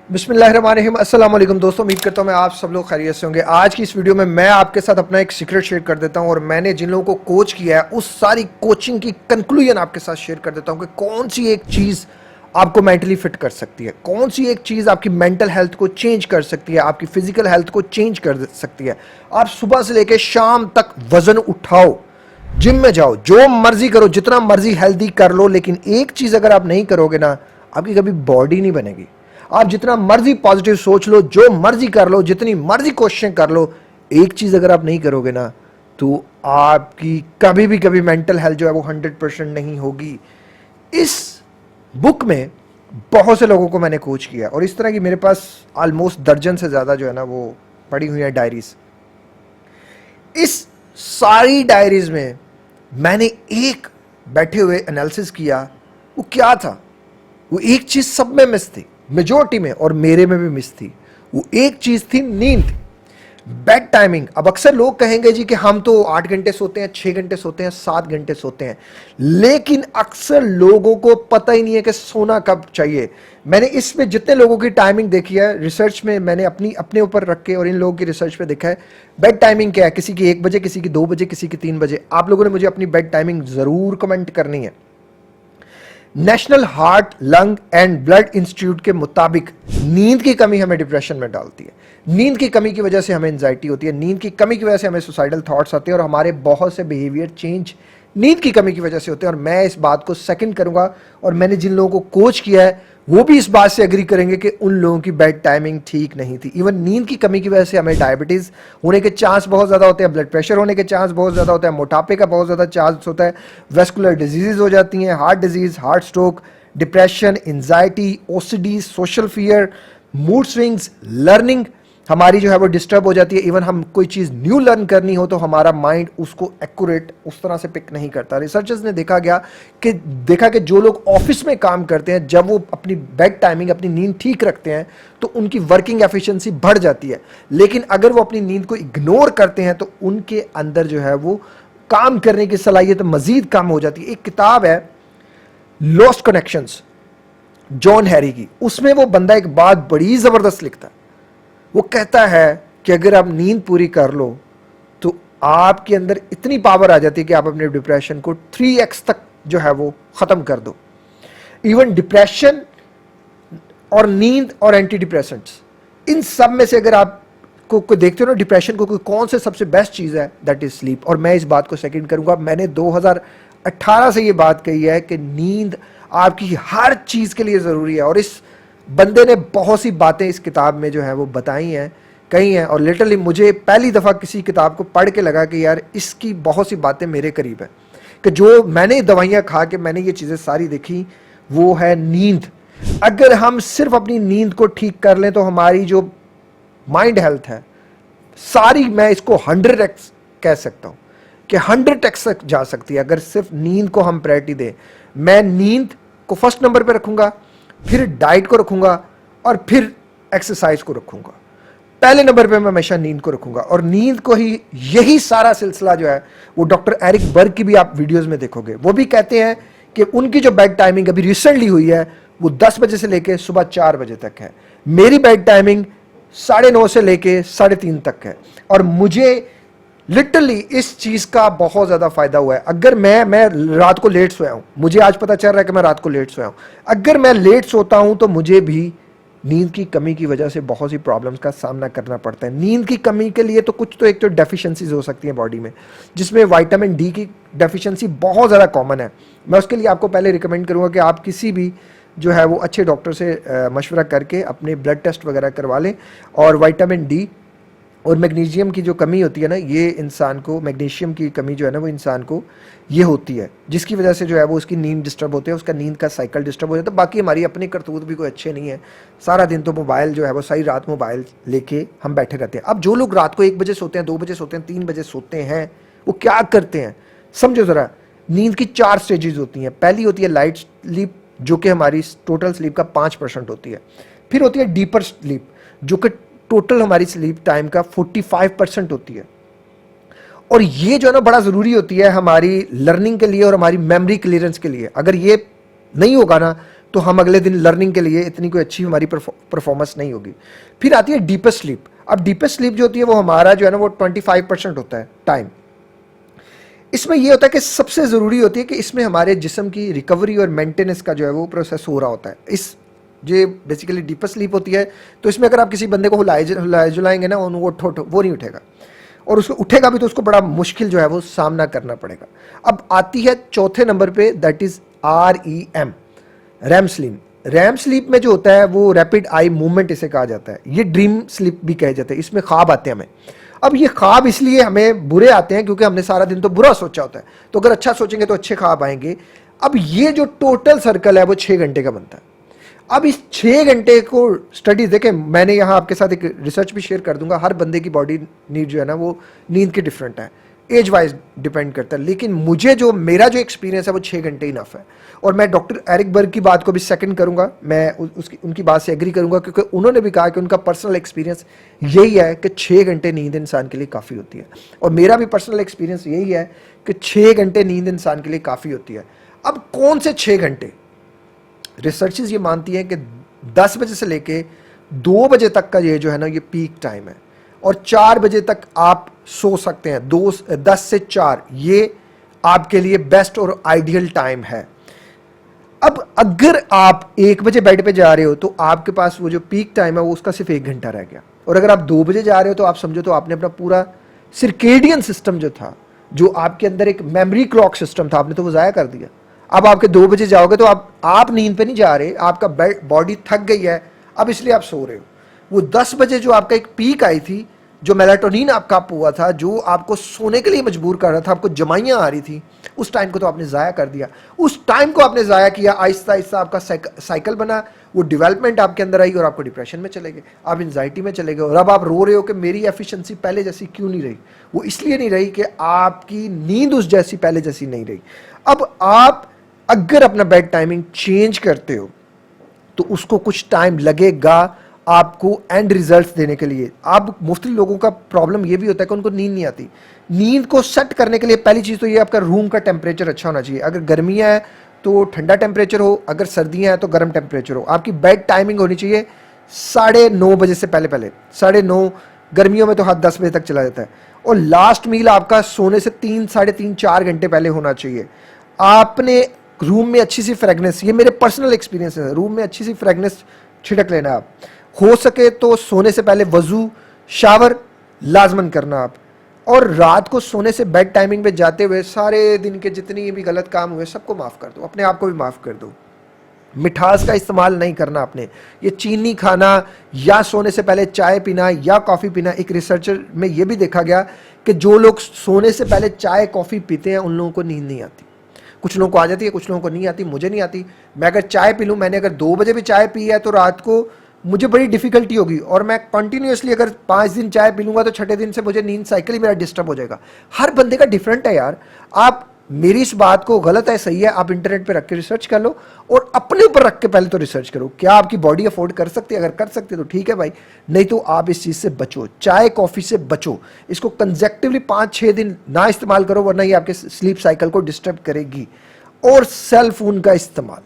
बिस्मिल्लाहिर्रहमानिर्रहीम। अस्सलाम वालेकुम दोस्तों, उम्मीद करता हूँ मैं आप सब लोग खैरियत से होंगे। आज की इस वीडियो में मैं आपके साथ अपना एक सीक्रेट शेयर कर देता हूँ और मैंने जिन लोगों को कोच किया है उस सारी कोचिंग की कंक्लूजन आपके साथ शेयर कर देता हूँ कि कौन सी एक चीज़ आपको मेंटली फिट कर सकती है, कौन सी एक चीज़ आपकी मेंटल हेल्थ को चेंज कर सकती है, आपकी फिजिकल हेल्थ को चेंज कर सकती है। आप सुबह से लेकर शाम तक वजन उठाओ, जिम में जाओ, जो मर्जी करो, जितना मर्जी हेल्दी कर लो, लेकिन एक चीज़ अगर आप नहीं करोगे ना, आपकी कभी बॉडी नहीं बनेगी। आप जितना मर्जी पॉजिटिव सोच लो, जो मर्जी कर लो, जितनी मर्जी कोशिशें कर लो, एक चीज अगर आप नहीं करोगे ना, तो आपकी कभी मेंटल हेल्थ जो है वो 100% नहीं होगी। इस बुक में बहुत से लोगों को मैंने कोच किया और इस तरह की मेरे पास ऑलमोस्ट दर्जन से ज्यादा जो है ना वो पड़ी हुई है डायरीज। इस सारी डायरीज में मैंने एक बैठे हुए एनालिसिस किया। वो क्या था? वो एक चीज सब में मिस थी, मेजोरिटी में और मेरे में भी मिस थी। वो एक चीज थी नींद, बेड टाइमिंग। अब अक्सर लोग कहेंगे जी कि हम तो 8 घंटे सोते हैं, 6 घंटे सोते हैं, 7 घंटे सोते हैं, लेकिन अक्सर लोगों को पता ही नहीं है कि सोना कब चाहिए। मैंने इसमें जितने लोगों की टाइमिंग देखी है रिसर्च में, मैंने अपने ऊपर रख के और इन लोगों की रिसर्च में देखा है बेड टाइमिंग क्या है। किसी की 1 बजे, किसी की 2 बजे, किसी की 3 बजे। आप लोगों ने मुझे अपनी बेड टाइमिंग जरूर कमेंट करनी है। National heart lung and blood institute के मुताबिक नींद की कमी हमें डिप्रेशन में डालती है। नींद की कमी की वजह से हमें एंजाइटी होती है, नींद की कमी की वजह से हमें सुसाइडल थॉट्स आते हैं और हमारे बहुत से बिहेवियर चेंज नींद की कमी की वजह से होते हैं। और मैं इस बात को सेकंड करूंगा और मैंने जिन लोगों को कोच किया है वो भी इस बात से एग्री करेंगे कि उन लोगों की बेड टाइमिंग ठीक नहीं थी। इवन नींद की कमी की वजह से हमें डायबिटीज होने के चांस बहुत ज्यादा होते हैं, ब्लड प्रेशर होने के चांस बहुत ज्यादा होता है, मोटापे का बहुत ज्यादा चांस होता है, वेस्कुलर डिजीजेज हो जाती हैं, heart disease, heart stroke, depression, anxiety, OCD, social fear, mood swings, learning हमारी जो है वो डिस्टर्ब हो जाती है। इवन हम कोई चीज़ न्यू लर्न करनी हो तो हमारा माइंड उसको एक्यूरेट उस तरह से पिक नहीं करता। रिसर्चर्स ने देखा कि जो लोग ऑफिस में काम करते हैं, जब वो अपनी बेड टाइमिंग, अपनी नींद ठीक रखते हैं तो उनकी वर्किंग एफिशिएंसी बढ़ जाती है। लेकिन अगर वो अपनी नींद को इग्नोर करते हैं तो उनके अंदर जो है वो काम करने की सलाहियत मजीद कम हो जाती है। एक किताब है लॉस्ट कनेक्शंस, जॉन हैरी की, उसमें वो बंदा एक बात बड़ी जबरदस्त लिखता है। वो कहता है कि अगर आप नींद पूरी कर लो तो आपके अंदर इतनी पावर आ जाती है कि आप अपने डिप्रेशन को 3x तक जो है वो खत्म कर दो। इवन डिप्रेशन और नींद और एंटी डिप्रेसेंट्स, इन सब में से अगर आप को देखते हो ना डिप्रेशन को कौन से सबसे बेस्ट चीज है, दैट इज स्लीप। और मैं इस बात को सेकंड करूंगा। मैंने 2018 से ये बात कही है कि नींद आपकी हर चीज के लिए जरूरी है और इस बंदे ने बहुत सी बातें इस किताब में जो है वो बताई हैं, कही हैं। और लिटरली मुझे पहली दफा किसी किताब को पढ़ के लगा कि यार इसकी बहुत सी बातें मेरे करीब है, कि जो मैंने दवाइयां खा के मैंने ये चीजें सारी देखी, वो है नींद। अगर हम सिर्फ अपनी नींद को ठीक कर लें तो हमारी जो माइंड हेल्थ है सारी, मैं इसको 100x कह सकता हूं कि 100x तक जा सकती है अगर सिर्फ नींद को हम प्रायोरिटी दें। मैं नींद को फर्स्ट नंबर पे रखूंगा, फिर डाइट को रखूंगा और फिर एक्सरसाइज को रखूंगा। पहले नंबर पे मैं हमेशा नींद को रखूंगा और नींद को ही, यही सारा सिलसिला जो है वो डॉक्टर एरिक बर्ग की भी आप वीडियोस में देखोगे। वो भी कहते हैं कि उनकी जो बेड टाइमिंग अभी रिसेंटली हुई है वो 10 बजे से लेके सुबह 4 बजे तक है। मेरी बेड टाइमिंग 9:30 से लेके 3:30 तक है और मुझे लिटरली इस चीज का बहुत ज्यादा फायदा हुआ है। अगर मैं रात को लेट सोया हूं, मुझे आज पता चल रहा है कि मैं रात को लेट सोया हूं, अगर मैं लेट सोता हूं तो मुझे भी नींद की कमी की वजह से बहुत सी प्रॉब्लम्स का सामना करना पड़ता है। नींद की कमी के लिए तो कुछ तो एक तो डेफिशिएंसीज हो सकती हैं बॉडी में, जिसमें विटामिन डी की डेफिशिएंसी बहुत ज़्यादा कॉमन है। मैं उसके लिए आपको पहले रिकमेंड करूंगा कि आप किसी भी जो है वो अच्छे डॉक्टर से मशवरा करके अपने ब्लड टेस्ट वगैरह करवा लें। और विटामिन डी और मैग्नीशियम की जो कमी होती है ना, ये इंसान को, मैग्नीशियम की कमी जो है ना वो इंसान को ये होती है, जिसकी वजह से जो है वो उसकी नींद डिस्टर्ब होती है, उसका नींद का साइकिल डिस्टर्ब हो जाता है। बाकी हमारी अपनी करतूत भी कोई अच्छे नहीं है, सारा दिन तो मोबाइल जो है वो सारी रात मोबाइल लेके हम बैठे रहते हैं। अब जो लोग रात को 1 बजे सोते हैं, 2 बजे सोते हैं, 3 बजे सोते हैं, वो क्या करते हैं समझो ज़रा। नींद की 4 स्टेजेस होती हैं। पहली होती है लाइट स्लीप, जो कि हमारी टोटल स्लीप का 5% होती है। फिर होती है डीपर स्लीप, जो कि टोटल हमारी स्लीप टाइम का 45% होती है। और ये जो है ना बड़ा जरूरी होती है हमारी लर्निंग के लिए और हमारी मेमोरी क्लियरेंस के लिए। अगर ये नहीं होगा ना तो हम अगले दिन लर्निंग के लिए इतनी कोई अच्छी हमारी परफॉर्मेंस नहीं होगी। फिर आती है डीपेस्ट स्लीप। अब डीपेस्ट स्लीप जो होती है वो हमारा जो है ना वो 25% होता है टाइम। इसमें ये होता है कि सबसे ज़रूरी होती है कि इसमें हमारे जिस्म की रिकवरी और मेंटेनेंस का जो है वो प्रोसेस हो रहा होता है। इस जो बेसिकली डीपर स्लीप होती है, तो इसमें अगर आप किसी बंदे को हिलाए जुलाएंगे ना, वो नहीं उठेगा, और उसको उठेगा भी तो उसको बड़ा मुश्किल जो है वो सामना करना पड़ेगा। अब आती है चौथे नंबर पे, that is REM, REM sleep. REM sleep में जो होता है वो रैपिड आई मूवमेंट इसे कहा जाता है। ये ड्रीम स्लीप भी कहे जाते हैं। इसमें ख्वाब आते हैं हमें। अब ये ख्वाब इसलिए हमें बुरे आते हैं क्योंकि हमने सारा दिन तो बुरा सोचा होता है, तो अगर अच्छा सोचेंगे तो अच्छे ख्वाब आएंगे। अब ये जो टोटल सर्कल है वो 6 घंटे का बनता है। अब इस 6 घंटे को स्टडीज देखें, मैंने यहाँ आपके साथ एक रिसर्च भी शेयर कर दूंगा। हर बंदे की बॉडी नीड जो है ना वो नींद की डिफरेंट है, एज वाइज डिपेंड करता है, लेकिन मुझे जो मेरा जो एक्सपीरियंस है वो 6 घंटे इनफ है। और मैं डॉक्टर एरिक बर्ग की बात को भी सेकंड करूंगा, मैं उसकी उनकी बात से एग्री करूंगा, क्योंकि उन्होंने भी कहा कि उनका पर्सनल एक्सपीरियंस यही है कि 6 घंटे नींद इंसान के लिए काफ़ी होती है। और मेरा भी पर्सनल एक्सपीरियंस यही है कि 6 घंटे नींद इंसान के लिए काफ़ी होती है। अब कौन से 6 घंटे? रिसर्चेज ये मानती हैं कि 10 बजे से लेके 2 बजे तक का ये जो है ना ये पीक टाइम है, और 4 बजे तक आप सो सकते हैं। 10 से 4 ये आपके लिए बेस्ट और आइडियल टाइम है। अब अगर आप 1 बजे बेड पे जा रहे हो तो आपके पास वो जो पीक टाइम है वो उसका सिर्फ 1 घंटा रह गया, और अगर आप 2 बजे जा रहे हो तो आप समझो तो आपने अपना पूरा सिरकेडियन सिस्टम जो था, जो आपके अंदर एक मेमोरी क्लॉक सिस्टम था, आपने तो वो ज़ाया कर दिया। अब आपके 2 बजे जाओगे तो आप नींद पे नहीं जा रहे, आपका बॉडी थक गई है, अब इसलिए आप सो रहे हो। वो 10 बजे जो आपका एक पीक आई थी, जो मेलाटोनिन आपका अप हुआ था, जो आपको सोने के लिए मजबूर कर रहा था, आपको जमाइयाँ आ रही थी, उस टाइम को तो आपने ज़ाया कर दिया। उस टाइम को आपने ज़ाया किया, आहिस्ता आहिस्ता आपका साइकिल बना, वो डेवलपमेंट आपके अंदर आई और आपको डिप्रेशन में चले गए, आप एंजाइटी में चले गए, और अब आप रो रहे हो कि मेरी एफिशिएंसी पहले जैसी क्यों नहीं रही। वो इसलिए नहीं रही कि आपकी नींद उस जैसी पहले जैसी नहीं रही। अब आप अगर अपना बेड टाइमिंग चेंज करते हो तो उसको कुछ टाइम लगेगा आपको एंड रिजल्ट्स देने के लिए। अब मुफ्त लोगों का प्रॉब्लम ये भी होता है कि उनको नींद नहीं आती। नींद को सेट करने के लिए पहली चीज़ तो ये आपका रूम का टेम्परेचर अच्छा होना चाहिए। अगर गर्मियाँ है तो ठंडा टेम्परेचर हो, अगर सर्दियाँ हैं तो गर्म टेम्परेचर हो। आपकी बेड टाइमिंग होनी चाहिए 9:30 बजे से पहले 9:30, गर्मियों में तो हाथ 10 बजे तक चला जाता है। और लास्ट मील आपका सोने से 3, 3.5, 4 घंटे पहले होना चाहिए। आपने रूम में अच्छी सी फ्रेगनेंस, ये मेरे पर्सनल एक्सपीरियंस है, रूम में अच्छी सी फ्रेगनेंस छिड़क लेना। आप हो सके तो सोने से पहले वजू शावर लाजमन करना आप। और रात को सोने से बेड टाइमिंग पे जाते हुए सारे दिन के जितनी भी गलत काम हुए सबको माफ़ कर दो, अपने आप को भी माफ़ कर दो। मिठास का इस्तेमाल नहीं करना आपने, ये चीनी खाना या सोने से पहले चाय पीना या कॉफ़ी पीना। एक रिसर्चर में ये भी देखा गया कि जो लोग सोने से पहले चाय कॉफ़ी पीते हैं उन लोगों को नींद नहीं आती। कुछ लोगों को आ जाती है, कुछ लोगों को नहीं आती। मुझे नहीं आती। मैं अगर चाय पी लूँ, मैंने अगर 2 बजे भी चाय पी है तो रात को मुझे बड़ी डिफिकल्टी होगी, और मैं कंटिन्यूसली अगर 5 दिन चाय पी लूँगा तो छठे दिन से मुझे नींद साइकिल ही मेरा डिस्टर्ब हो जाएगा। हर बंदे का डिफरेंट है यार। आप मेरी इस बात को गलत है सही है आप इंटरनेट पे रख के रिसर्च कर लो, और अपने ऊपर रख के पहले तो रिसर्च करो क्या आपकी बॉडी अफोर्ड कर सकती है। अगर कर सकती है तो ठीक है भाई, नहीं तो आप इस चीज़ से बचो, चाय कॉफ़ी से बचो। इसको कंजेक्टिवली 5-6 दिन ना इस्तेमाल करो, वरना ये आपके स्लीप साइकिल को डिस्टर्ब करेगी। और सेल फोन का इस्तेमाल,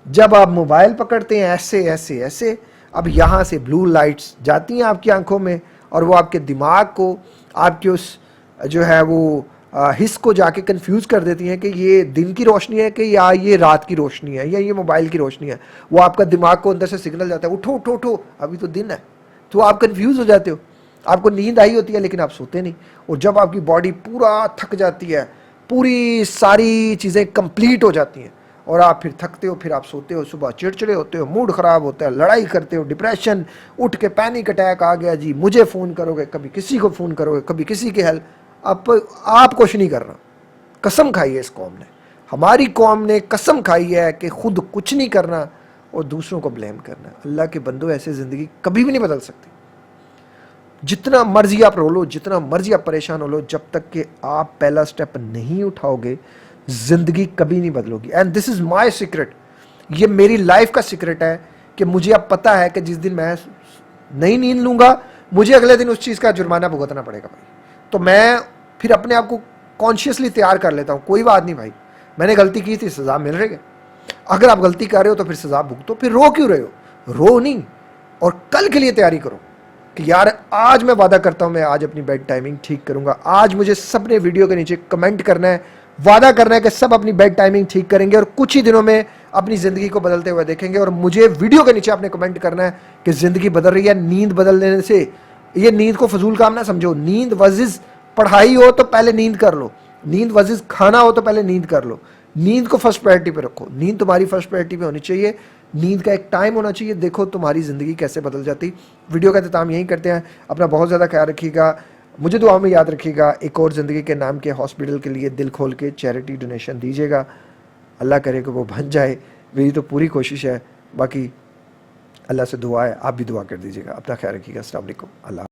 जब आप मोबाइल पकड़ते हैं ऐसे ऐसे ऐसे, अब यहाँ से ब्लू लाइट्स जाती हैं आपकी आंखों में, और वो आपके दिमाग को, आपके उस जो है वो हिस्स को जाके कंफ्यूज कर देती हैं कि ये दिन की रोशनी है कि या ये रात की रोशनी है या ये मोबाइल की रोशनी है। वो आपका दिमाग को अंदर से सिग्नल जाता है, उठो उठो उठो अभी तो दिन है। तो आप कंफ्यूज हो जाते हो, आपको नींद आई होती है लेकिन आप सोते नहीं। और जब आपकी बॉडी पूरा थक जाती है, पूरी सारी चीज़ें कंप्लीट हो जाती हैं और आप फिर थकते हो, फिर आप सोते हो, सुबह चिड़चिड़े होते हो, मूड ख़राब होता है, लड़ाई करते हो, डिप्रेशन, उठ के पैनिक अटैक आ गया जी, मुझे फ़ोन करोगे, कभी किसी को फ़ोन करोगे, कभी किसी की हेल्प। आप कुछ नहीं कर रहा। कसम खाई है इस कौम ने, हमारी कौम ने कसम खाई है कि खुद कुछ नहीं करना और दूसरों को ब्लेम करना। अल्लाह के बंदो, ऐसे ज़िंदगी कभी भी नहीं बदल सकती। जितना मर्जी आप रो लो, जितना मर्जी आप परेशान हो लो, जब तक कि आप पहला स्टेप नहीं उठाओगे ज़िंदगी कभी नहीं बदलोगी। And this is my secret, ये मेरी लाइफ का सीक्रेट है कि मुझे अब पता है कि जिस दिन मैं नहीं नींद लूँगा मुझे अगले दिन उस चीज़ का जुर्माना भुगतना पड़ेगा भाई। तो मैं फिर अपने आप को कॉन्शियसली तैयार कर लेता हूँ, कोई बात नहीं भाई, मैंने गलती की थी, सज़ा मिल रही है। अगर आप गलती कर रहे हो तो फिर सजा भुगतो, फिर रो क्यों रहे हो? रो नहीं, और कल के लिए तैयारी करो कि यार आज मैं वादा करता हूं मैं आज अपनी बेड टाइमिंग ठीक करूंगा। आज मुझे सबने वीडियो के नीचे कमेंट करना है, वादा करना है कि सब अपनी बेड टाइमिंग ठीक करेंगे और कुछ ही दिनों में अपनी जिंदगी को बदलते हुए देखेंगे। और मुझे वीडियो के नीचे आपने कमेंट करना है कि जिंदगी बदल रही है। नींद बदल देने से, ये नींद को फजूल काम ना समझो। नींद वर्सेस पढ़ाई हो तो पहले नींद कर लो, नींद वर्सेस खाना हो तो पहले नींद कर लो। नींद को फर्स्ट प्रायोरिटी पे रखो, नींद तुम्हारी फर्स्ट प्रायोरिटी पे होनी चाहिए। नींद का एक टाइम होना चाहिए, देखो तुम्हारी ज़िंदगी कैसे बदल जाती। वीडियो का इख्तिताम यहीं करते हैं। अपना बहुत ज़्यादा ख्याल रखिएगा, मुझे दुआ में याद रखिएगा। एक और ज़िंदगी के नाम के हॉस्पिटल के लिए दिल खोल के चैरिटी डोनेशन दीजिएगा, अल्लाह करे कि वो बन जाए। मेरी तो पूरी कोशिश है, बाकी अल्लाह से दुआ है, आप भी दुआ कर दीजिएगा। अपना ख्याल रखिएगा। अस्सलाम वालेकुम। अल्लाह।